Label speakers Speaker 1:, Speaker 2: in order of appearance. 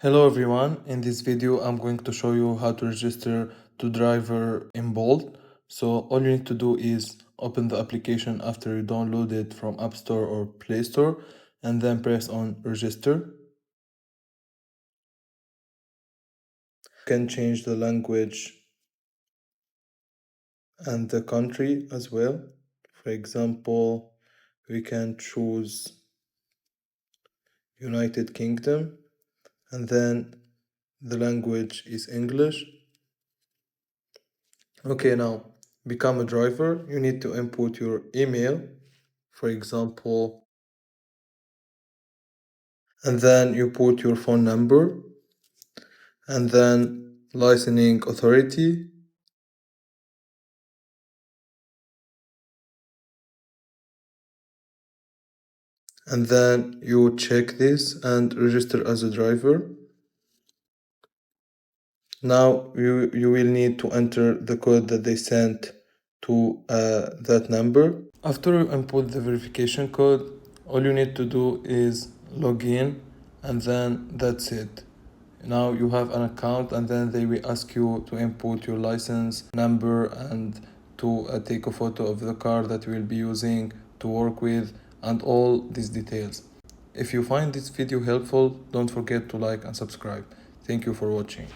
Speaker 1: Hello everyone, in this video I'm going to show you how to register to driver in Bolt. So all you need to do is open the application after you download it from App Store or Play Store and then press on register. You can change the language and the country as well. For example, we can choose United Kingdom and then the language is English. Okay, now become a driver. You need to input your email, for example, and then you put your phone number and then licensing authority. And then you check this and register as a driver. Now you will need to enter the code that they sent to that number. After you input the verification code, all you need to do is log in and then that's it. Now you have an account and then they will ask you to input your license number and to take a photo of the car that you will be using to work with and all these details. If you find this video helpful, don't forget to like and subscribe. Thank you for watching.